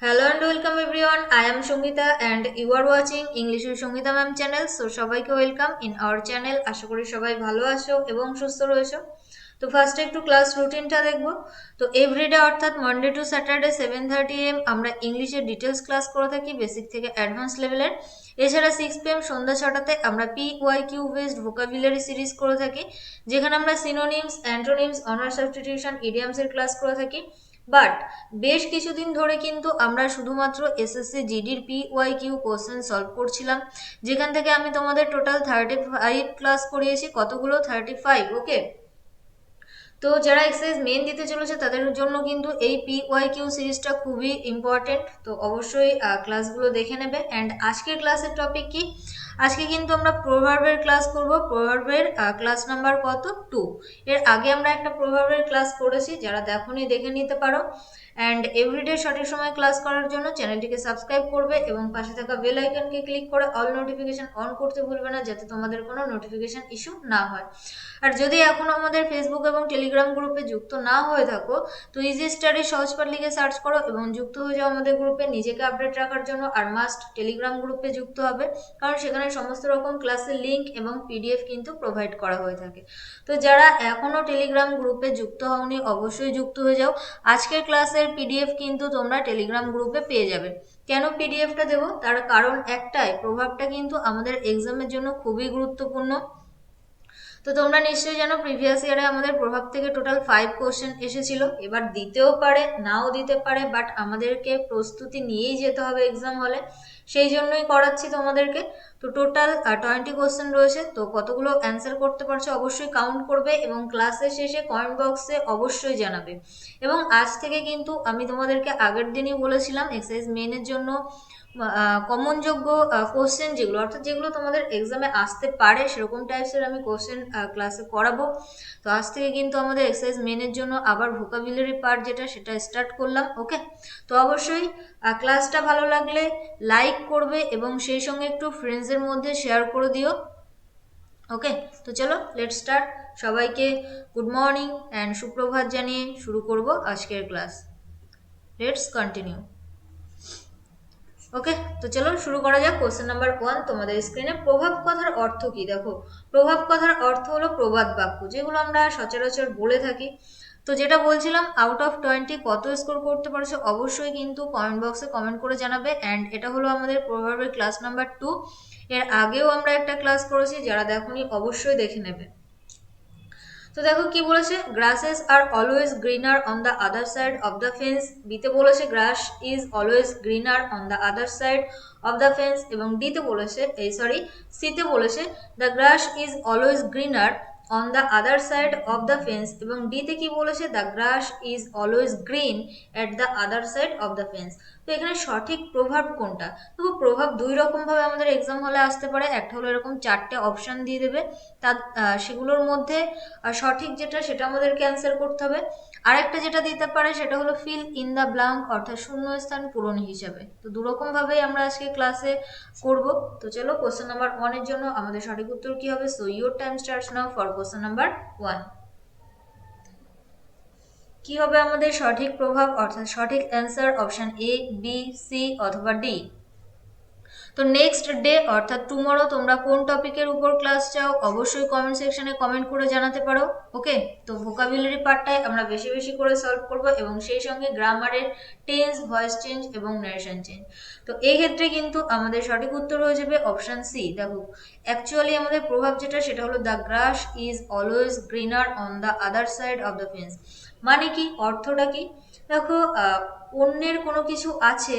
Hello and welcome everyone. I am Shongita and you are watching English with Shongita ma'am channel. So সবাইকে welcome in our channel. আশা করি সবাই ভালো আছো এবং সুস্থ রয়েছো। তো ফার্স্টে একটু ক্লাস রুটিনটা দেখবো। তো এভরিডে অর্থাৎ মানডে টু স্যাটারডে 7:30 AM আমরা ইংলিশের ডিটেলস ক্লাস করে থাকি বেসিক থেকে অ্যাডভান্স লেভেলের। এছাড়া 6 PM সন্ধ্যা 6টাতে আমরা PYQ বেসড ভোকাবুলারি সিরিজ করে থাকি, যেখানে আমরা সিনোনিমস, অ্যান্টোনিমস, অনার সাবস্টিটিউশন, ইডিয়ামসের ক্লাস করে থাকি। বাট বেশ কিছুদিন ধরে কিন্তু আমরা শুধুমাত্র এসএসসি জিডির PYQ কোশ্চেন সলভ করছিলাম, যেখান থেকে আমি তোমাদের টোটাল 35 ক্লাস করিয়েছি। কতগুলো? 35। ওকে, তো যারা এক্সারসাইজ মেন দিতে চলেছে তাদের জন্য কিন্তু এই PYQ সিরিজটা খুবই ইম্পর্টেন্ট। তো অবশ্যই ক্লাসগুলো দেখে নেবে। অ্যান্ড আজকের ক্লাসের টপিক কি? আজকে কিন্তু আমরা প্রোভার্বের ক্লাস করব। প্রোভার্বের ক্লাস নাম্বার কত? 2। এর আগে আমরা একটা প্রোভার্বের ক্লাস করেছি, যারা দেখোনি দেখে নিতে পারো। অ্যান্ড এভরিডে সঠিক সময় ক্লাস করার জন্য চ্যানেলটিকে সাবস্ক্রাইব করবে এবং পাশে থাকা বেল আইকনকে ক্লিক করে অল নোটিফিকেশন অন করতে ভুলবে না, যাতে তোমাদের কোনো নোটিফিকেশন ইস্যু না হয়। আর যদি এখনো আমাদের ফেসবুক এবং টেলিগ্রাম গ্রুপে যুক্ত না হয়ে থাকো, তো ইজি স্টাডি সহজপাঠ লিখে সার্চ করো এবং যুক্ত হয়ে যাও আমাদের গ্রুপে নিজেকে আপডেট রাখার জন্য। আর মাস্ট টেলিগ্রাম গ্রুপে যুক্ত হবে, কারণ সেখানে সমস্ত রকম ক্লাসের লিঙ্ক এবং পিডিএফ কিন্তু প্রোভাইড করা হয়ে থাকে। তো যারা এখনো টেলিগ্রাম গ্রুপে যুক্ত হওনি, অবশ্যই যুক্ত হয়ে যাও। আজকের ক্লাসের পিডিএফ কিন্তু তোমরা টেলিগ্রাম গ্রুপে পেয়ে যাবে। কেন পিডিএফটা দেবো? তার কারণ একটাই, প্রভাবটা কিন্তু আমাদের এক্সামের জন্য খুবই গুরুত্বপূর্ণ। তো তোমরা নিশ্চয়ই জানো প্রিভিয়াস ইয়ারে আমাদের প্রভাব থেকে টোটাল 5 কোশ্চেন এসেছিল। এবার দিতেও পারে, নাও দিতে পারে, বাট আমাদেরকে প্রস্তুতি নিয়েই যেতে হবে এক্সাম হলে, সেই জন্যই করাচ্ছি তোমাদেরকে। তো টোটাল 20 কোশ্চেন রয়েছে। তো কতগুলো অ্যান্সার করতে পারছো অবশ্যই কাউন্ট করবে এবং ক্লাসের শেষে কমেন্ট বক্সে অবশ্যই জানাবে। এবং আজ থেকে কিন্তু আমি তোমাদেরকে আগের দিনই বলেছিলাম এক্সারসাইজ মেনের জন্য কমন যোগ্য কোশ্চেন যেগুলো, অর্থাৎ যেগুলো তোমাদের এক্সামে আসতে পারে সেরকম টাইপসের আমি কোশ্চেন ক্লাসে করাবো। তো আজ থেকে কিন্তু আমাদের এক্সারসাইজ মেনের জন্য আবার ভোকাবুলারি পার্ট যেটা, সেটা স্টার্ট করলাম। ওকে, তো অবশ্যই ক্লাসটা ভালো লাগলে লাইক করবে এবং সেই সঙ্গে একটু ফ্রেন্ডসদের মধ্যে শেয়ার করে দিও। ওকে, তো চলো লেটস স্টার্ট। সবাইকে গুড মর্নিং অ্যান্ড সুপ্রভাত জানিয়ে শুরু করব আজকের ক্লাস। Let's continue. ওকে, তো চলো শুরু করা যাক। কোশ্চেন নাম্বার 1 তোমাদের স্ক্রিনে। প্রভাব কথার অর্থ কি? দেখো, প্রভাব কথার অর্থ হলো প্রবাদ বাক্য, যেগুলো আমরা সচরাচর বলে থাকি। তো যেটা বলছিলাম, আউট অফ 20 কত স্কোর করতে পারছো অবশ্যই কিন্তু কমেন্ট বক্সে কমেন্ট করে জানাবে। অ্যান্ড এটা হলো আমাদের প্রভাবের ক্লাস নাম্বার 2। এর আগেও আমরা একটা ক্লাস করেছি, যারা দেখোনি অবশ্যই দেখে নেবে। তো দেখো কি বলেছে, grasses are always greener on the other side of the fence. বিতে বলেছে grass is always greener on the other side of the fence, এবং ডিতে বলেছে, সিতে বলেছে the grass is always greener on the other side of the fence, এবং ডিতে কি বলেছে, দ্য গ্রাস ইজ অলওয়েজ গ্রিন এট দ্য আদার সাইড অফ দ্য ফেন্স। তো এখানে সঠিক প্রভাব কোনটা? দেখো, প্রভাব দুই রকম ভাবে আমাদের এক্সাম হলে আসতে পারে। একটা হলো এরকম 4টে অপশন দিয়ে দেবে, তার সেগুলোর মধ্যে সঠিক যেটা সেটা আমাদেরকে অ্যান্সার করতে হবে। আরেকটা যেটা দিতে পারে সেটা হলো ফিল ইন দ্য ব্ল্যাঙ্ক, অর্থাৎ শূন্যস্থান পূরণ হিসাবে। তো দুরকম ভাবেই আমরা আজকে ক্লাসে করব। তো চলো কোশ্চেন নাম্বার 1 এর জন্য আমাদের সঠিক উত্তর কি হবে? So your time starts now for question number 1। কি হবে আমাদের সঠিক প্রভাব, অর্থাৎ সঠিক answer? Option A, B, C অথবা ডি। তো নেক্সট ডে অর্থাৎ টুমরো তোমরা কোন টপিকের উপর ক্লাস চাও অবশ্যই কমেন্ট সেকশনে কমেন্ট করে জানাতে পারো। ওকে, তো ভোকাবুলারি পার্টটাই আমরা বেশি বেশি করে সলভ করব এবং সেই সঙ্গে গ্রামারের টেন্স, ভয়েস চেঞ্জ এবং নারেশন চেঞ্জ। তো এই ক্ষেত্রে কিন্তু আমাদের সঠিক উত্তর হয়ে যাবে অপশন সি। দেখো, অ্যাকচুয়ালি আমাদের প্রভাব যেটা সেটা হলো the grass is always greener on the other side of the fence. মানে কি, অর্থটা কি? দেখো, অন্যের কোনো কিছু আছে,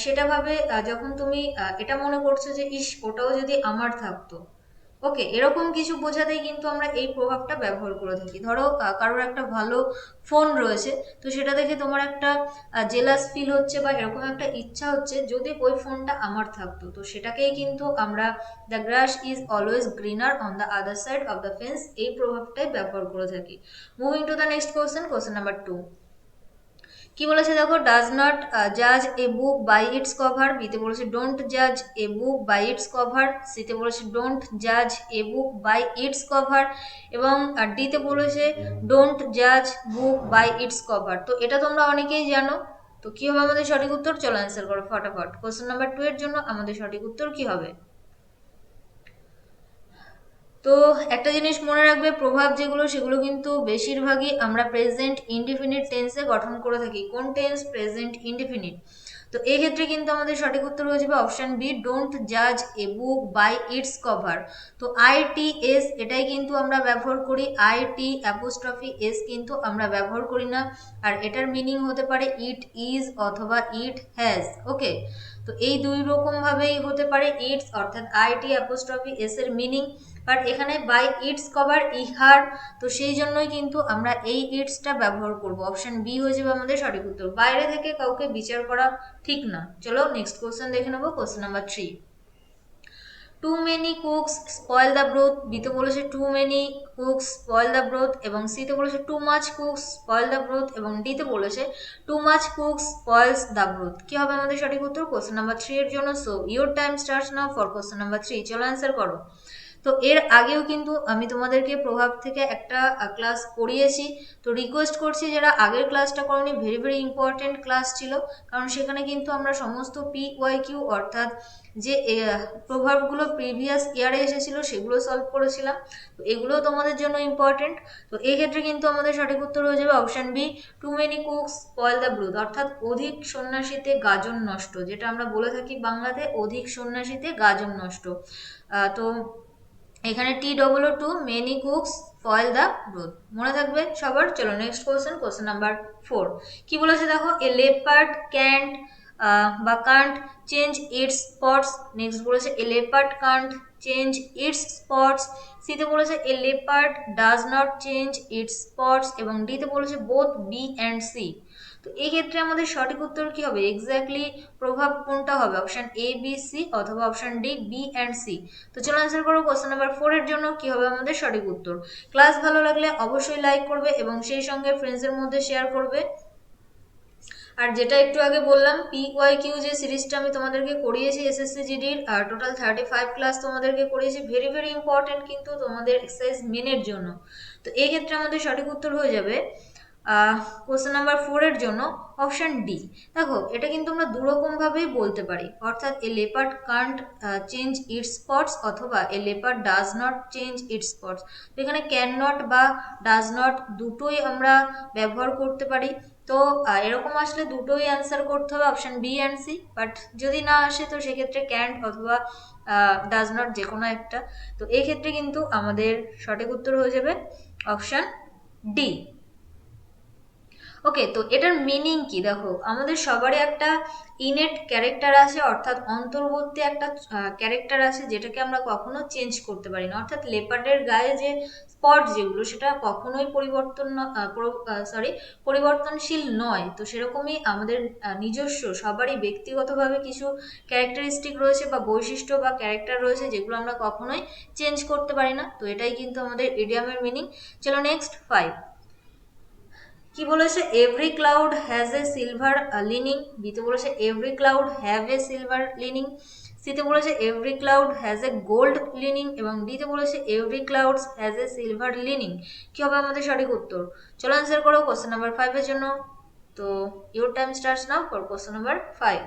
সেটা ভাবে যখন তুমি এটা মনে করছো যে ইস, ওটাও যদি আমার থাকতো। ওকে, এরকম কিছু বোঝাতেই কিন্তু আমরা এই প্রভাবটা ব্যবহার করে থাকি। ধরো কারোর একটা ভালো ফোন রয়েছে, তো সেটা দেখে তোমার একটা জেলাস ফিল হচ্ছে বা এরকম একটা ইচ্ছা হচ্ছে যদি ওই ফোনটা আমার থাকতো। তো সেটাকেই কিন্তু আমরা the grass is always greener on the other side of the fence এই প্রভাবটাই ব্যবহার করে থাকি। Moving to the next question, question number 2। কি বলেছে দেখো, ডাজ নট জাজ এ বুক বাই ইটস কভার। বিতে বলেছে ডোন্ট জাজ এ বুক বাই ইটস কভার। সিতে বলেছে ডোন্ট জাজ এ বুক বাই ইটস কভার, এবং ডিতে বলেছে ডোন্ট জাজ বুক বাই ইটস কভার। তো এটা তোমরা অনেকেই জানো। তো কি হবে আমাদের সঠিক উত্তর? চলো অ্যান্সার করো ফটাফট। কোশ্চেন নাম্বার 2 এর জন্য আমাদের সঠিক উত্তর কি হবে? তো একটা জিনিস মনে রাখবে, প্রভাব যেগুলো সেগুলো কিন্তু বেশিরভাগই আমরা প্রেজেন্ট ইনডিফিনিট টেন্সে গঠন করে থাকি। কোন টেন্স? Present indefinite. তো এই ক্ষেত্রে কিন্তু আমাদের সঠিক উত্তর হয়ে যাবে অপশন বি, ডোন্ট জাজ এ বুক বাই ইটস কভার। তো ITS এটাই কিন্তু আমরা ব্যবহার করি, IT' কিন্তু আমরা ব্যবহার করি না। আর এটার মিনিং হতে পারে ইট ইজ অথবা ইট হ্যাজ। ওকে, তো এই দুই রকম ভাবেই হতে পারে ইটস অর্থাৎ IT' এর মিনিং, বাট এখানে বাই ইটস কভার ইহার, তো সেই জন্যই কিন্তু আমরা এই ইটসটা ব্যবহার করব। অপশন বি হয়ে যাবে আমাদের সঠিক উত্তর। বাইরে থেকে কাউকে বিচার করা ঠিক না। চলো নেক্সট কোশ্চেন দেখে নেবো, question number 3। Too many cooks spoil the broth. বিতে বলেছে too many cooks spoil the broth, এবং সিতে বলেছে too much cooks spoil the broth, এবং ডিতে বলেছে too much cooks spoils the broth. কি হবে আমাদের সঠিক উত্তর কোশ্চেন নাম্বার 3 এর জন্য? So your time starts now for question number 3। চলো অ্যান্সার করো। তো এর আগেও কিন্তু আমি তোমাদেরকে প্রভাব থেকে একটা ক্লাস করিয়েছি। তো রিকোয়েস্ট করছি যারা আগের ক্লাসটা করনি, ভেরি ভেরি ইম্পর্টেন্ট ক্লাস ছিল, কারণ সেখানে কিন্তু আমরা সমস্ত PYQ অর্থাৎ যে প্রভাবগুলো প্রিভিয়াস ইয়ারে এসেছিল সেগুলো সলভ করেছিলাম। তো এগুলো তোমাদের জন্য ইম্পর্টেন্ট। তো এই ক্ষেত্রে কিন্তু আমাদের সঠিক উত্তর হয়ে যাবে option B, too many cooks spoil the broth, অর্থাৎ অধিক সন্ন্যাসীতে গাজন নষ্ট, যেটা আমরা বলে থাকি বাংলাতে অধিক সন্ন্যাসীতে গাজন নষ্ট। তো এখানে T-O-O-2 many cooks spoil the broth, মনে থাকবে সবার। চলো নেক্সট কোশ্চেন, কোশ্চেন নাম্বার 4। কি বলেছে দেখো, এ লেপার্ড ক্যান্ট বা can't change its spots. Next বলেছে a leopard can't change its spots. সিতে বলেছে a leopard does not change its spots, এবং ডিতে বলেছে বোথ বি অ্যান্ড সি। তো এই ক্ষেত্রে আমাদের সঠিক উত্তর কি হবে? এক্স্যাক্টলি প্রভাব কোনটা হবে? অপশন A, B, C অথবা option D, B and C. তো চলো অ্যান্সার করো কোশ্চেন নাম্বার 4 এর জন্য কি হবে আমাদের সঠিক উত্তর। ক্লাস ভালো লাগলে অবশ্যই লাইক করবে এবং সেই সঙ্গে ফ্রেন্ডসদের মধ্যে শেয়ার করবে। আর যেটা একটু আগে বললাম, PYQ যে সিরিজটা আমি তোমাদেরকে করিয়েছি SSC GDর, টোটাল 35 ক্লাস তোমাদেরকে করিয়েছি, ভেরি ভেরি ইম্পর্টেন্ট কিন্তু তোমাদের এক্সারসাইজ মেনের জন্য। তো এই ক্ষেত্রে আমাদের সঠিক উত্তর হয়ে যাবে কোশ্চেন নাম্বার 4 এর জন্য অপশন ডি। দেখো এটা কিন্তু আমরা দুরকম ভাবেই বলতে পারি, অর্থাৎ a leopard can't change its spots অথবা a leopard does not change its spots. তো এখানে ক্যান নট বা ডাজ নট দুটোই আমরা ব্যবহার করতে পারি। তো এরকম আসলে দুটোই অ্যান্সার করতে হবে, option B and C. But যদি না আসে তো সেক্ষেত্রে ক্যান্ট অথবা ডাজ নট যে কোনো একটা। তো এই ক্ষেত্রে কিন্তু আমাদের সঠিক উত্তর হয়ে যাবে অপশন ডি। ওকে, তো এটার মিনিং কি? দেখো আমাদের সবারই একটা ইনেট ক্যারেক্টার আছে, অর্থাৎ অন্তর্বর্তী একটা ক্যারেক্টার আছে যেটাকে আমরা কখনো চেঞ্জ করতে পারি না। অর্থাৎ লেপার্ডের গায়ে যে স্পট যেগুলো সেটা কখনোই পরিবর্তনশীল নয়। তো সেরকমই আমাদের নিজস্ব সবারই ব্যক্তিগতভাবে কিছু ক্যারেক্টারিস্টিক রয়েছে বা বৈশিষ্ট্য বা ক্যারেক্টার রয়েছে যেগুলো আমরা কখনোই চেঞ্জ করতে পারি না। তো এটাই কিন্তু আমাদের ইডিয়ামের মিনিং। চলো নেক্সট 5। কি বলেছে? Every cloud has a silver lining. বিতে বলেছে every cloud have a silver lining. সিতে বলেছে every cloud has a gold lining, এবং ডিতে বলেছে every clouds has a silver lining. কি হবে আমাদের সঠিক উত্তর? চলো অ্যান্সার করো কোশ্চেন নাম্বার 5 এর জন্য। তো your time starts now for question number 5।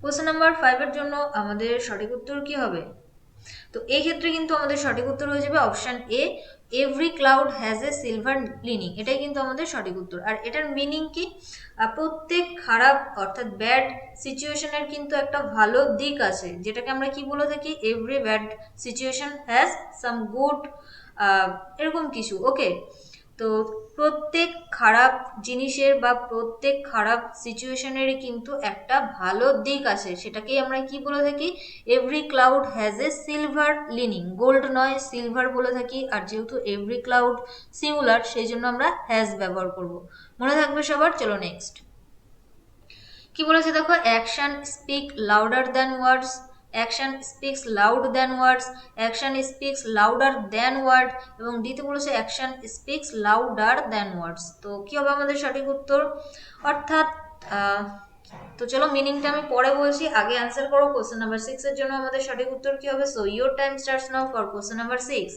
Question number 5 এর জন্য আমাদের সঠিক উত্তর কি হবে? তো এই ক্ষেত্রে কিন্তু আমাদের সঠিক উত্তর হয়ে যাবে option A, every cloud has a silver lining. এটাই কিন্তু আমাদের সঠিক উত্তর। আর এটার মিনিং কি? প্রত্যেক খারাপ অর্থাৎ ব্যাড সিচুয়েশনের কিন্তু একটা ভালো দিক আছে, যেটাকে আমরা কি বলে থাকি? Every bad situation has some good, এরকম কিছু। ওকে, তো প্রত্যেক খারাপ জিনিসের বা প্রত্যেক খারাপ সিচুয়েশনেরই কিন্তু একটা ভালো দিক আছে, সেটাকেই আমরা কি বলে থাকি? Every cloud has a silver lining. Gold নয়, সিলভার বলে থাকি। আর যেহেতু এভরি ক্লাউড সিঙ্গুলার সেই জন্য আমরা হ্যাজ ব্যবহার করব। মনে থাকবে সবার। চলো নেক্সট। কি বলেছে দেখো, action speak louder than words. Action speaks loud than words, action speaks louder than word, এবং ডিতে বলেছে action speaks louder than words. তো কি হবে আমাদের সঠিক উত্তর? অর্থাৎ তো চলো মিনিংটা আমি পরে বলছি, আগে অ্যান্সার করো কোশ্চেন নাম্বার 6 এর জন্য আমাদের সঠিক উত্তর কি হবে। So your time starts now for question number 6।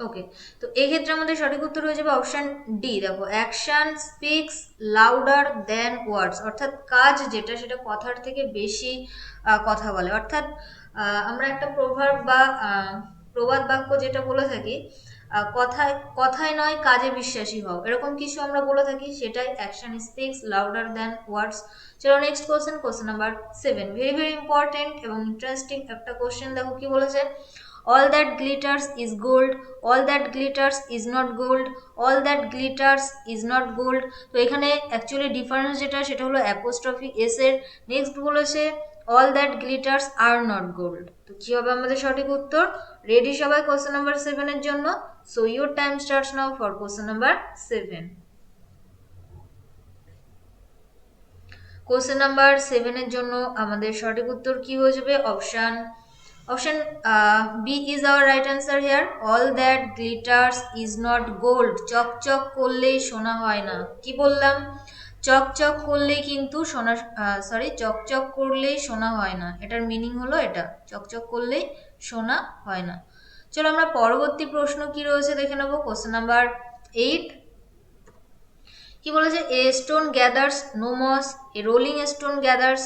ওকে, তো এক্ষেত্রে আমাদের সঠিক উত্তর হয়ে যাবে অপশন ডি। দেখো, অ্যাকশন স্পিক্স লাউডার দেন ওয়ার্ডস, অর্থাৎ কাজ যেটা সেটা কথার থেকে বেশি কথা বলে। অর্থাৎ আমরা একটা প্রভাব বা প্রবাদ বাক্য যেটা বলে থাকি, কথায় কথায় নয় কাজে বিশ্বাসী হও, এরকম কিছু আমরা বলে থাকি, সেটাই অ্যাকশন স্পিক্স লাউডার দেন ওয়ার্ডস। চলো next question, question number 7, very very important এবং ইন্টারেস্টিং একটা কোশ্চেন। দেখো কি বলেছে, all that glitters is gold, all that glitters is not gold, all that glitters is not gold। তো এখানে অ্যাকচুয়ালি ডিফারেন্স যেটা সেটা হলো অ্যাপোস্ট্রফি এস এর। নেক্সট বলেছে all that glitters are not gold। তো কি হবে আমাদের সঠিক উত্তর? রেডি সবাই কোশ্চেন নাম্বার 7 এর জন্য? So your time starts now for question number 7। Question number 7 এর জন্য আমাদের সঠিক উত্তর কি হয়ে যাবে? Option B is our right answer here. All that glitters is not gold. চকচক করলেই সোনা হয় না। কি বললাম? চকচক করলেই কিন্তু সোনা, চকচক করলেই সোনা হয় না, এটার মিনিং হলো এটা, চকচক করলেই সোনা হয় না। চলো আমরা পরবর্তী প্রশ্ন কি রয়েছে দেখে নেবো। কোশ্চেন নাম্বার 8 কি বলেছে? A stone gathers no moss, a rolling stone gathers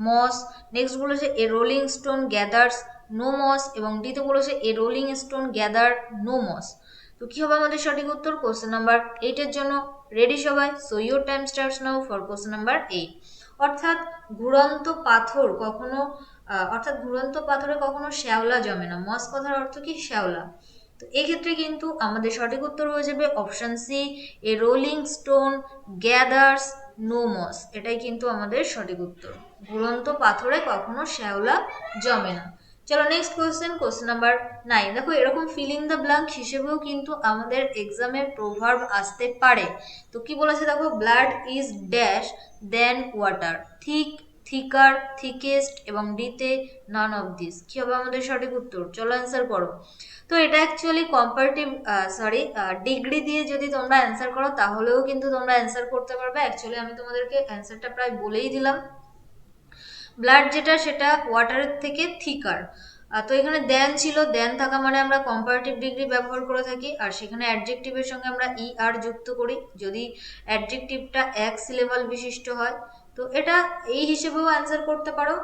moss. Next বলেছে a rolling stone gathers no moss, এবং ডিতে বলেছে a rolling stone gather no moss. তো কি হবে আমাদের সঠিক উত্তর কোশ্চেন নাম্বার 8 এর জন্য? রেডি সবাই? So your time starts now for question number 8। অর্থাৎ ঘুরন্ত পাথর কখনো অর্থাৎ ঘুরন্ত পাথরে কখনো শ্যাওলা জমে না। মস কথার অর্থ কি? শ্যাওলা। তো এক্ষেত্রে কিন্তু আমাদের সঠিক উত্তর হয়ে যাবে option C, a rolling stone gathers no moss. এটাই কিন্তু আমাদের সঠিক উত্তর। ঘুরন্ত পাথরে কখনো শ্যাওলা জমে না। চলো নেক্সট কোশ্চেন, কোশ্চেন নাম্বার 9। দেখো, এরকম ফিলিং দ্য ব্ল্যাঙ্ক হিসেবেও কিন্তু আমাদের এক্সামে প্রভার্ব আসতে পারে। তো কি বলেছে দেখো, blood is dash than water, thick, thicker, thickest, এবং ডিতে নান অফ দিস। কি হবে আমাদের সঠিক উত্তর? চলো অ্যান্সার করো। তো এটা অ্যাকচুয়ালি কম্পারেটিভ ডিগ্রি দিয়ে যদি তোমরা অ্যান্সার করো তাহলেও কিন্তু তোমরা অ্যান্সার করতে পারবে। অ্যাকচুয়ালি আমি তোমাদেরকে অ্যান্সারটা প্রায় বলেই দিলাম। ব্লাড যেটা সেটা ওয়াটারের থেকে থিকার। তো এখানে দেন ছিল, দেন থাকা মানে আমরা কম্পারেটিভ ডিগ্রি ব্যবহার করে থাকি, আর সেখানে অ্যাডজেক্টিভের সঙ্গে আমরা ই আর যুক্ত করি যদি অ্যাডজেক্টিভটা এক সিলেবাল বিশিষ্ট হয়। তো এটা এই হিসেবেও অ্যান্সার করতে পারো,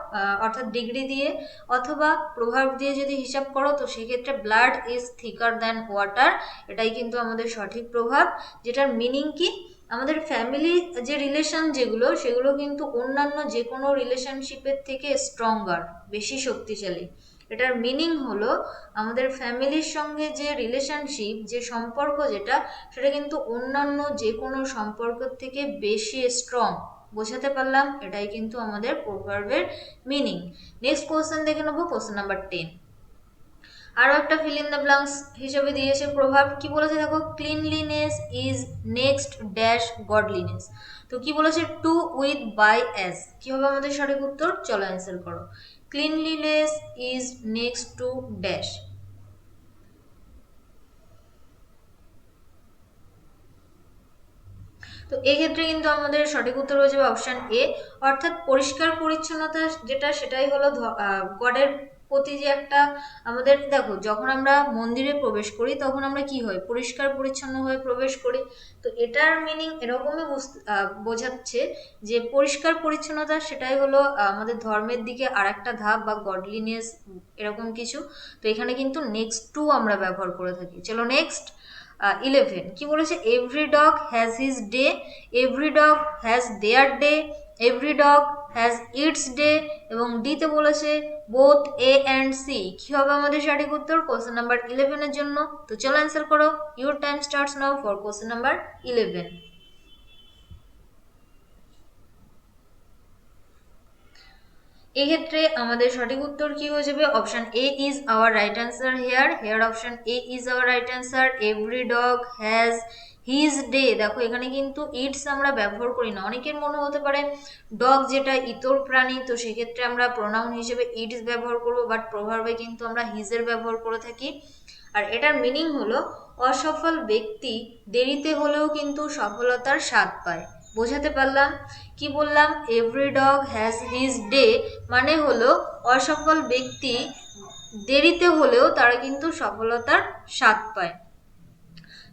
অর্থাৎ ডিগ্রি দিয়ে, অথবা প্রভাব দিয়ে যদি হিসাব করো, তো সেক্ষেত্রে ব্লাড ইজ থিকার দ্যান ওয়াটার এটাই কিন্তু আমাদের সঠিক প্রভাব, যেটার মিনিং কি? আমাদের ফ্যামিলি যে রিলেশন যেগুলো, সেগুলো কিন্তু অন্যান্য যে কোনো রিলেশনশিপের থেকে স্ট্রঙ্গার, বেশি শক্তিশালী। এটার মিনিং হলো আমাদের ফ্যামিলির সঙ্গে যে রিলেশনশিপ, যে সম্পর্ক যেটা, সেটা কিন্তু অন্যান্য যে কোনো সম্পর্কের থেকে বেশি স্ট্রং। বোঝাতে পারলাম? এটাই কিন্তু আমাদের প্রভাবের মিনিং। নেক্সট কোশ্চেন দেখে নেবো, কোশ্চেন নাম্বার 10। আরও একটা ফিল ইন দ্য ব্ল্যাঙ্কস হিসেবে দিয়েছে প্রভাব। কি বলেছে দেখো, cleanliness is next dash godliness. তো কি বলেছে? To with by as. কি হবে আমাদের সঠিক উত্তর? চলো অ্যান্সার করো। Cleanliness is next to dash. তো এক্ষেত্রে কিন্তু আমাদের সঠিক উত্তর হয়ে যাবে অপশন এ, অর্থাৎ পরিষ্কার পরিচ্ছন্নতা যেটা সেটাই হলো গডের প্রতি যে একটা আমাদের, দেখো যখন আমরা মন্দিরে প্রবেশ করি তখন আমরা কি হয়? পরিষ্কার পরিচ্ছন্ন হয়ে প্রবেশ করি। তো এটার মিনিং এরকমই বোঝাচ্ছে যে পরিষ্কার পরিচ্ছন্নতা সেটাই হলো আমাদের ধর্মের দিকে আর একটা ধাপ, বা গডলিনেস এরকম কিছু। তো এখানে কিন্তু নেক্সট টু আমরা ব্যবহার করে থাকি। চলো নেক্সট 11 কি বলেছে? Every dog has his day, every dog has there day, every dog has its day, এবং ডিতে বলেছে বোথ এ অ্যান্ড সি। কি হবে আমাদের সঠিক উত্তর কোশ্চেন নাম্বার 11 এর জন্য? তো চলো অ্যান্সার করো। Your time starts now for question number 11। এক্ষেত্রে আমাদের সঠিক উত্তর কি হয়ে যাবে? Option A is our right answer hair option A is our right answer. Every dog has his day. দেখো এখানে কিন্তু ইটস আমরা ব্যবহার করি না। অনেকের মনে হতে পারে ডগ যেটা ইতর প্রাণী, তো সেক্ষেত্রে আমরা প্রোনাউন হিসেবে ইটস ব্যবহার করবো, বাট প্রভাবে কিন্তু আমরা হিজের ব্যবহার করে থাকি। আর এটার মিনিং হলো অসফল ব্যক্তি দেরিতে হলেও কিন্তু সফলতার স্বাদ পায়। বোঝাতে পারলাম? কি বললাম? Every dog has his day মানে হলো অসফল ব্যক্তি দেরিতে হলেও তারা কিন্তু সফলতার স্বাদ পায়।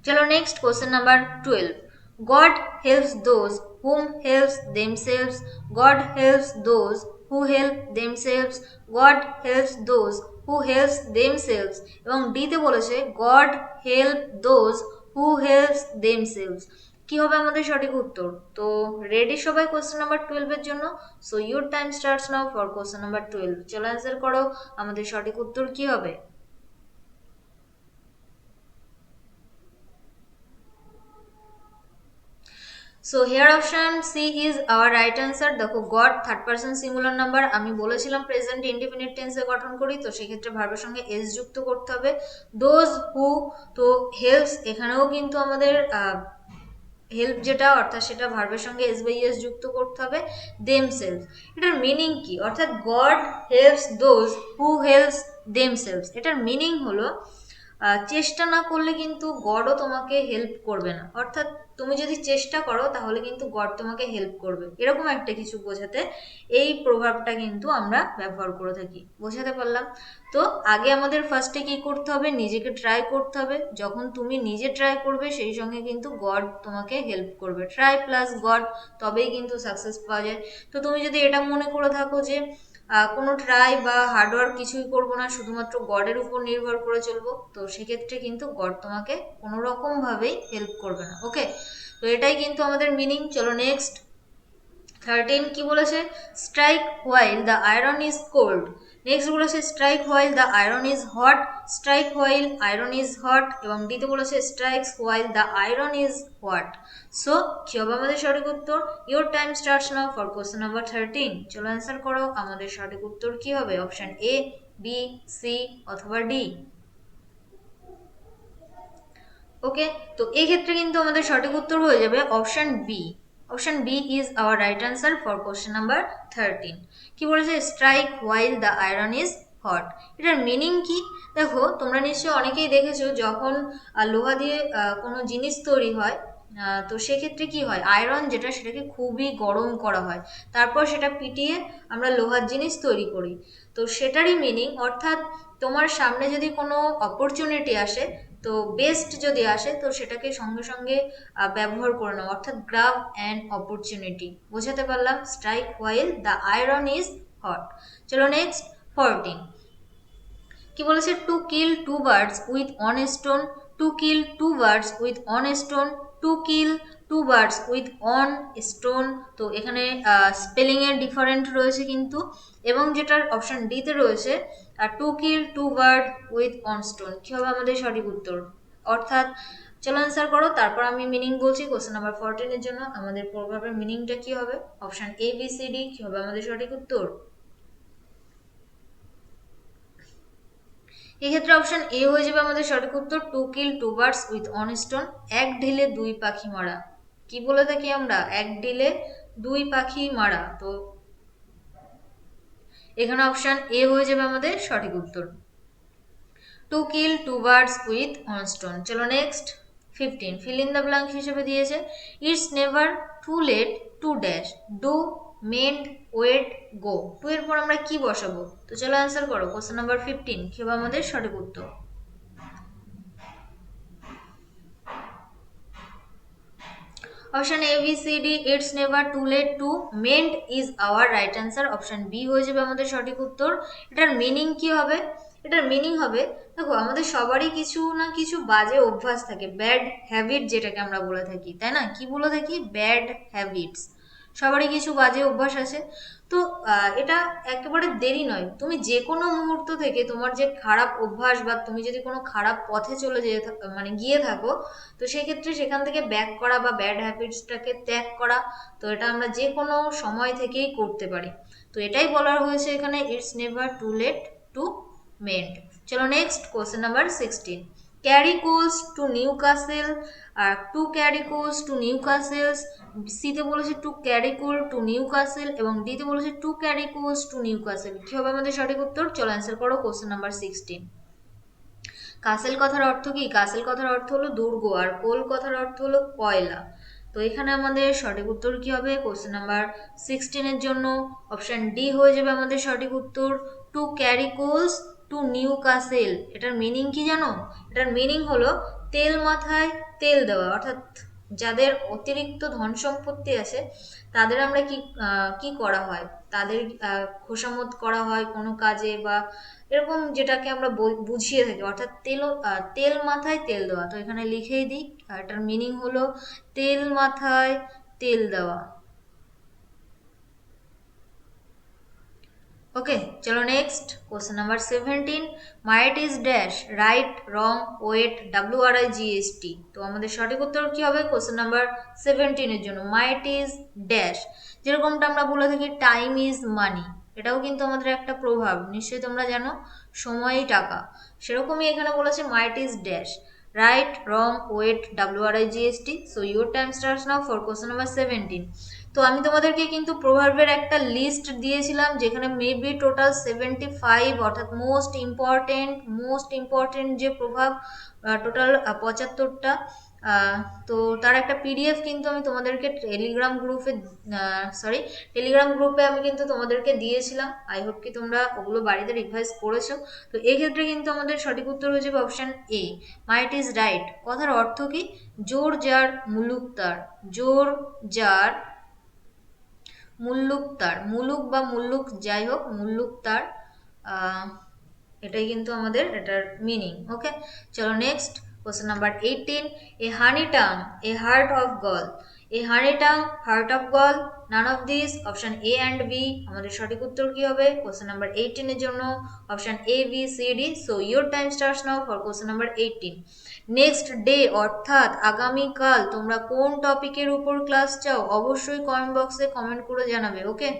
चलो next question number 12. God helps those whom helps themselves. God helps those who help themselves. God helps those who helps themselves. এবং ডিতে বলেছে God help those who helps themselves. কি হবে আমাদের সঠিক উত্তর? তো রেডি সবাই কোশ্চেন নাম্বার 12 এর জন্য? So your time starts now for question number 12. চলো অ্যান্সার করো, আমাদের সঠিক উত্তর কি হবে? So here option C is our right answer. দেখো God third person singular number, আমি বলেছিলাম প্রেজেন্ট ইনডিফিনিট টেন্সে গঠন করি, তো সেক্ষেত্রে ভার্বের সঙ্গে এস যুক্ত করতে হবে। দোজ হু, তো হেল্পস এখানেও কিন্তু আমাদের হেল্প যেটা অর্থাৎ সেটা ভার্বের সঙ্গে এস বাই এস যুক্ত করতে হবে। দেমসেলস, এটার মিনিং কি? অর্থাৎ god helps those who helps themselves, এটার মিনিং হলো চেষ্টা না করলে কিন্তু গডও তোমাকে হেল্প করবে না। অর্থাৎ তুমি যদি চেষ্টা করো তাহলে কিন্তু গড তোমাকে হেল্প করবে, এরকম একটা কিছু বোঝাতে এই প্রভাবটা কিন্তু আমরা ব্যবহার করে থাকি। বোঝাতে পারলাম? তো আগে আমাদের ফার্স্টে কি করতে হবে? নিজেকে ট্রাই করতে হবে। যখন তুমি নিজে ট্রাই করবে সেই সঙ্গে কিন্তু গড তোমাকে হেল্প করবে। ট্রাই প্লাস গড, তবেই কিন্তু সাকসেস পাওয়া যায়। তো তুমি যদি এটা মনে করে থাকো যে কোনো ট্রাই বা হার্ডওয়ার্ক কিছুই করবো না, শুধুমাত্র গডের উপর নির্ভর করে চলবো, তো সেক্ষেত্রে কিন্তু গড তোমাকে কোনো রকম ভাবেই হেল্প করবে না। ওকে, তো এটাই কিন্তু আমাদের মিনিং। চলো নেক্সট 13 কি বলেছে? Strike while the iron is cold. Next বলেছে strike while the iron is hot. Strike while iron is hot, এবং ডিতে বলেছে strikes while the iron is what. So কি হবে আমাদের সঠিক উত্তর? Your time starts now for question number 13. চলো অ্যান্সার করো, আমাদের সঠিক উত্তর কি হবে? অপশন এ, বি, সি অথবা ডি। ওকে, তো এই ক্ষেত্রে কিন্তু আমাদের সঠিক উত্তর হয়ে যাবে option B. Option B is our right answer for question number 13. কি বলেছে? Strike while the iron is hot, এটার মিনিং কি? দেখো তোমরা নিশ্চয়ই অনেকেই দেখেছো যখন লোহা দিয়ে কোনো জিনিস তৈরি হয়, তো সেক্ষেত্রে কি হয়, আয়রন যেটা সেটাকে খুবই গরম করা হয়, তারপর সেটা পিটিয়ে আমরা লোহার জিনিস তৈরি করি। তো সেটারই মিনিং, অর্থাৎ তোমার সামনে যদি কোনো অপরচুনিটি আসে, তো বেস্ট যদি আসে, তো সেটাকে সঙ্গে সঙ্গে ব্যবহার করে নাও, অর্থাৎ গ্রাব অ্যান্ড অপরচুনিটি। বোঝাতে পারলাম? Strike while the iron is hot. চলো নেক্সট 14 কি বলেছে? To kill two birds with one stone. To kill two birds with one stone, to kill two birds with one stone. তো এখানে spelling এর different রয়েছে কিন্তু, এবং যেটার অপশন ডিতে রয়েছে to kill two bird with one stone, কি হবে আমাদের সঠিক উত্তর? অর্থাৎ চলো অ্যান্সার করো, তারপর আমি মিনিং বলছি। কোশ্চেন নাম্বার 14 এর জন্য আমাদের প্রভাবের মিনিংটা কি হবে? Option A, B, C, D, কি হবে আমাদের সঠিক উত্তর? এক্ষেত্রে অপশন এ হয়ে যাবে আমাদের সঠিক উত্তর। To kill two birds with one stone, এক ঢিলে দুই পাখি মারা। কি বলে থাকি আমরা? এক ঢিলে দুই পাখি মারা। তো এখানে অপশন এ হয়ে যাবে আমাদের সঠিক উত্তর। To kill two birds with one stone. চলো next 15 fill in the blank হিসেবে দিয়েছে it's never too late to dash do mend wait go. To এর পর আমরা কি বসাবো? তো চলো অ্যান্সার করো, কোশ্চেন নাম্বার 15 কি হবে আমাদের সঠিক উত্তর? Option A, B, C, D, it's never too late to mend is our right answer. Option B হয়ে যাবে আমাদের সঠিক উত্তর। এটার মিনিং কি হবে? এটার মিনিং হবে, দেখো আমাদের সবারই কিছু না কিছু বাজে অভ্যাস থাকে, ব্যাড হ্যাবিট যেটাকে আমরা বলে থাকি, তাই না? কি বলে থাকি? Bad habits. সবারই কিছু বাজে অভ্যাস আছে। তো এটা একেবারে দেরি নয়, তুমি যে কোনো মুহূর্ত থেকে তোমার যে খারাপ অভ্যাস বা তুমি যদি কোনো খারাপ পথে চলে যেয়ে মানে গিয়ে থাকো, তো সেক্ষেত্রে সেখান থেকে ব্যাক করা বা ব্যাড হ্যাবিটসটাকে ত্যাগ করা, তো এটা আমরা যে কোনো সময় থেকেই করতে পারি। তো এটাই বলার হয়েছে এখানে, it's never too late to mend. চলো next question number 16 carry coals to Newcastle. আর to carry coals to Newcastles, সিতে বলেছে to carry coal to Newcastle, এবং ডিতে বলেছে to carry coals to Newcastle. কি হবে আমাদের সঠিক উত্তর? চলো অ্যান্সার করো কোশ্চেন নাম্বার 16। কাসেল কথার অর্থ কি? কাসেল কথার অর্থ হলো দুর্গ, আর কোল কথার অর্থ হলো কয়লা। তো এখানে আমাদের সঠিক উত্তর কি হবে কোশ্চেন নাম্বার 16 এর জন্য? অপশন ডি হয়ে যাবে আমাদের সঠিক উত্তর। To carry coals to Newcastle, এটার মিনিং কি জানো? এটার মিনিং হলো তেল মাথায় তেল দেওয়া, অর্থাৎ যাদের অতিরিক্ত ধন সম্পত্তি আছে তাদের আমরা কি করা হয়, তাদের খোসামত করা হয় কোনো কাজে বা এরকম, যেটাকে আমরা বুঝিয়ে থাকি, অর্থাৎ তেল মাথায় তেল দেওয়া। তো এখানে লিখেই দিই, এটার মিনিং হলো তেল মাথায় তেল দেওয়া। ওকে, চলো next question number 17। Might is dash, right, wrong, weight, WRIGST। তো আমাদের সঠিক উত্তর কি হবে কোশ্চেন নাম্বার 17 এর জন্য? মাইট ইজ ড্যাশ, যেরকমটা আমরা বলে থাকি টাইম ইজ মানি, এটাও কিন্তু আমাদের একটা প্রভাব, নিশ্চয়ই তোমরা জানো সময়ই টাকা, সেরকমই এখানে বলেছে might is dash, right, wrong, weight, WRIGST। So your time starts now for question number 17। তো আমি তোমাদেরকে কিন্তু প্রভার্বের একটা লিস্ট দিয়েছিলাম, যেখানে মেবি টোটাল 75, অর্থাৎ মোস্ট ইম্পর্টেন্ট যে প্রভাব, টোটাল 75টা। তো তার একটা পিডিএফ কিন্তু আমি তোমাদেরকে টেলিগ্রাম গ্রুপে আমি কিন্তু তোমাদেরকে দিয়েছিলাম। আই হোপ কি তোমরা ওগুলো বাড়িতে রিভাইজ করেছো। তো এক্ষেত্রে কিন্তু আমাদের সঠিক উত্তর হয়ে যাবে option A, might is right. কথার অর্থ কি? জোর যার মুলুক তার, জোর যার মুল্লুক তার, মুলুক বা মুল্লুক যাই হোক, মুল্লুক তার, এটাই কিন্তু আমাদের এটার মিনিং। ওকে, চলো next question number 18। A honey tongue, a heart of gall, a honey tongue, heart of gall, none of this, option A and B. আমাদের সঠিক উত্তর কি হবে কোশ্চেন নাম্বার 18 এর জন্য? Option A, B, C, D. So your time starts now for question number 18। Next day অর্থাৎ আগামীকাল তোমরা কোন টপিকের উপর ক্লাস চাও, অবশ্যই কমেন্ট বক্সে কমেন্ট করে জানাবে। ওকে,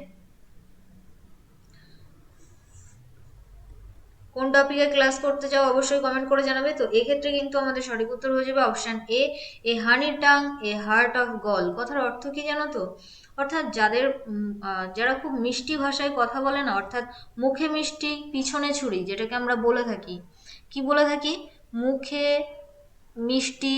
কোন টপিকে ক্লাস করতে চাও অবশ্যই কমেন্ট করে জানাবে। তো এক্ষেত্রে কিন্তু আমাদের সঠিক উত্তর হয়ে যাবে option A, a honey tongue, a heart of gall. কথার অর্থ কি জানো তো? অর্থাৎ যারা খুব মিষ্টি ভাষায় কথা বলে না, অর্থাৎ মুখে মিষ্টি পিছনে ছুরি, যেটাকে আমরা বলে থাকি, কি বলে থাকি? মুখে মিষ্টি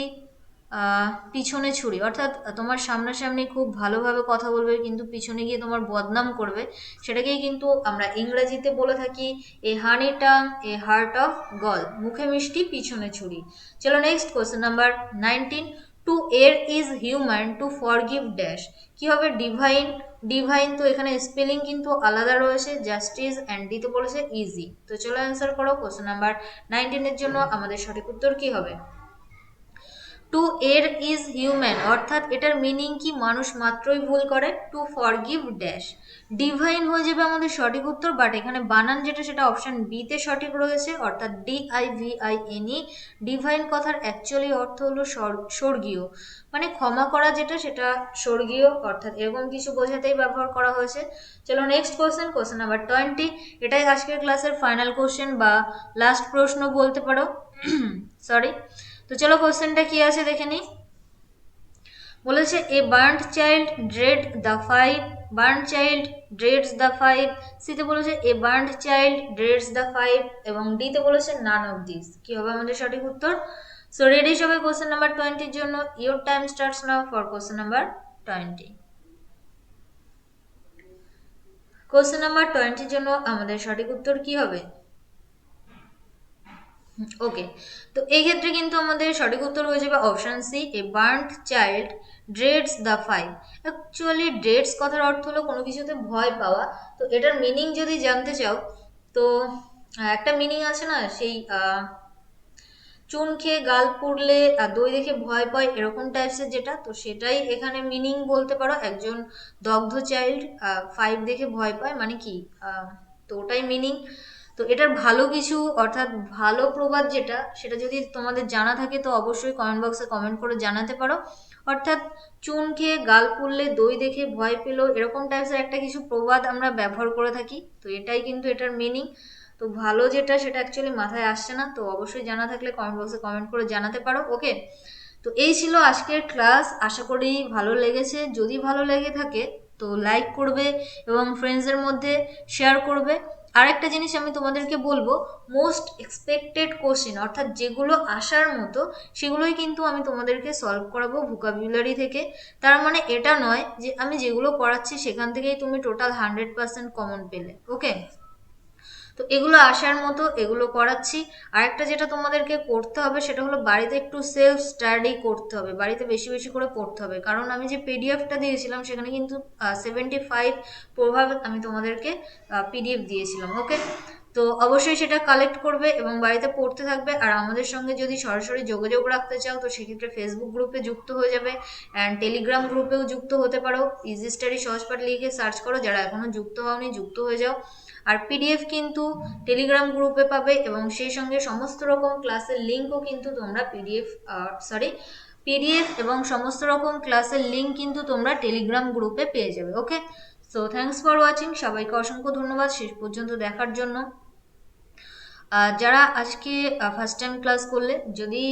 পিছনে ছুরি, অর্থাৎ তোমার সামনাসামনি খুব ভালোভাবে কথা বলবে কিন্তু পিছনে গিয়ে তোমার বদনাম করবে, সেটাকেই কিন্তু আমরা ইংরেজিতে বলে থাকি এ honey tongue, a heart of গল, মুখে মিষ্টি পিছনে ছুরি। চলো নেক্সট কোশ্চেন নাম্বার 19। টু এর is human, two forgive dash. কি হবে? Divine, divine. তো এখানে স্পেলিং কিন্তু আলাদা রয়েছে, জাস্টিস অ্যান্ড ডিতে বলেছে ইজি। তো চলো অ্যান্সার করো কোশ্চেন নাম্বার 19 এর জন্য আমাদের সঠিক উত্তর কি হবে? টু এর ইজ হিউম্যান, অর্থাৎ এটার মিনিং কি? মানুষ মাত্রই ভুল করে। টু ফরগিভ ড্যাশ, ডিভাইন হয়ে যাবে আমাদের সঠিক উত্তর, বাট এখানে বানান যেটা সেটা অপশন বি তে সঠিক রয়েছে, অর্থাৎ DIVINE। ডিভাইন কথার অ্যাকচুয়ালি অর্থ হলো স্বর্গীয়, মানে ক্ষমা করা, যেটা সেটা স্বর্গীয়, অর্থাৎ এরকম কিছু বোঝাতেই ব্যবহার করা হয়েছে। চলো নেক্সট কোশ্চেন নাম্বার 20। এটাই আজকের ক্লাসের ফাইনাল কোশ্চেন বা লাস্ট প্রশ্ন বলতে পারো। সরি। তো চলো কোশ্চেনটা কি আছে দেখে নিই। বলেছে a burned child dread the fire, burn child dreads the fire. সিতে বলেছে a burned child dreads the fire, এবং ডিতে বলেছে নান অফ দিস। কি হবে আমাদের সঠিক উত্তর? সো রেডি সবাই কোশ্চেন নাম্বার 20 এর জন্য? Your time starts now for question number 20। Question number 20 এর জন্য আমাদের সঠিক উত্তর কি হবে? ওকে, তো এই ক্ষেত্রে কিন্তু আমাদের সঠিক উত্তর হয়ে যাবে option C, a burned child dreads the fire. Actually dreads কথার অর্থ হলো কোনো কিছুতে ভয় পাওয়া। তো এটার মিনিং যদি জানতে চাও, তো একটা মিনিং আছে না, সেই চুন খেয়ে গাল পুড়লে দই দেখে ভয় পায়, এরকম টাইপসের যেটা, তো সেটাই এখানে মিনিং বলতে পারো। একজন দগ্ধ চাইল্ড 5 দেখে ভয় পায় মানে কি, তো ওটাই মিনিং। তো এটার ভালো কিছু, অর্থাৎ ভালো প্রবাদ যেটা, সেটা যদি তোমাদের জানা থাকে তো অবশ্যই কমেন্ট বক্সে কমেন্ট করে জানাতে পারো। অর্থাৎ চুন খেয়ে গাল পুড়লে দই দেখে ভয় পেলো, এরকম টাইপসের একটা কিছু প্রবাদ আমরা ব্যবহার করে থাকি। তো এটাই কিন্তু এটার মিনিং। তো ভালো যেটা সেটা অ্যাকচুয়ালি মাথায় আসছে না, তো অবশ্যই জানা থাকলে কমেন্ট বক্সে কমেন্ট করে জানাতে পারো। ওকে, তো এই ছিল আজকের ক্লাস। আশা করি ভালো লেগেছে। যদি ভালো লেগে থাকে তো লাইক করবে এবং ফ্রেন্ডসদের মধ্যে শেয়ার করবে। আরেকটা জিনিস আমি তোমাদেরকে বলবো, মোস্ট এক্সপেক্টেড কোশ্চেন, অর্থাৎ যেগুলো আসার মতো সেগুলোই কিন্তু আমি তোমাদেরকে সলভ করাবো ভোকাবুলারি থেকে। তার মানে এটা নয় যে আমি যেগুলো করাচ্ছি সেখান থেকেই তুমি টোটাল 100% কমন পেলে। ওকে, তো তো এগুলো আসার মতো, এগুলো করাচ্ছি। আর একটা যেটা তোমাদেরকে করতে হবে সেটা হলো বাড়িতে একটু সেলফ স্টাডি করতে হবে, বাড়িতে বেশি বেশি করে পড়তে হবে। কারণ আমি যে পিডিএফটা দিয়েছিলাম সেখানে কিন্তু 75 প্রভাব আমি তোমাদেরকে পিডিএফ দিয়েছিলাম। ওকে, তো অবশ্যই সেটা কালেক্ট করবে এবং বাড়িতে পড়তে থাকবে। আর আমাদের সঙ্গে যদি সরাসরি যোগাযোগ রাখতে চাও তো সেক্ষেত্রে ফেসবুক গ্রুপে যুক্ত হয়ে যাবে, অ্যান্ড টেলিগ্রাম গ্রুপেও যুক্ত হতে পারো। ইজি স্টাডি সহজপাঠ লিখে সার্চ করো, যারা এখনো যুক্ত হওনি যুক্ত হয়ে যাও। আর পিডিএফ কিন্তু টেলিগ্রাম গ্রুপে পাবে এবং সেই সঙ্গে সমস্ত রকম ক্লাসের লিঙ্কও কিন্তু তোমরা পিডিএফ এবং সমস্ত রকম ক্লাসের লিঙ্ক কিন্তু তোমরা টেলিগ্রাম গ্রুপে পেয়ে যাবে। ওকে, সো থ্যাঙ্কস ফর ওয়াচিং, সবাইকে অসংখ্য ধন্যবাদ শেষ পর্যন্ত দেখার জন্য। যারা আজকে ফার্স্ট টাইম ক্লাস করলে, যদি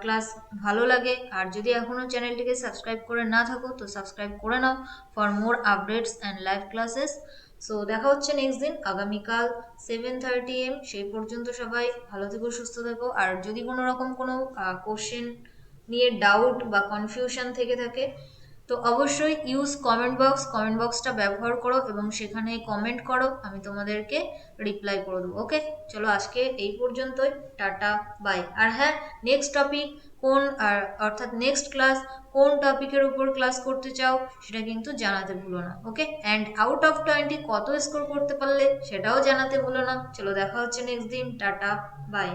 ক্লাস ভালো লাগে আর যদি এখনও চ্যানেলটিকে সাবস্ক্রাইব করে না থাকো তো সাবস্ক্রাইব করে নাও for more updates and live classes. So দেখা হচ্ছে নেক্সট দিন আগামীকাল 7:30 AM। সেই পর্যন্ত সবাই ভালো থেকো, সুস্থ থেকো। আর যদি কোনো রকম কোনো কোশ্চেন নিয়ে ডাউট বা কনফিউশন থেকে থাকে তো অবশ্যই ইউজ কমেন্ট বক্সটা ব্যবহার করো এবং সেখানে কমেন্ট করো, আমি তোমাদেরকে রিপ্লাই করে দেবো। ওকে, চলো আজকে এই পর্যন্তই, টাটা বাই। আর হ্যাঁ, নেক্সট টপিক কোন অর্থাৎ নেক্সট ক্লাস কোন টপিকের উপর ক্লাস করতে চাও সেটা কিন্তু জানাতে ভুলো না। ওকে, অ্যান্ড আউট অফ 20 কত স্কোর করতে পারলে সেটাও জানাতে ভুলো না। চলো দেখা হচ্ছে নেক্সট দিন, টাটা বাই।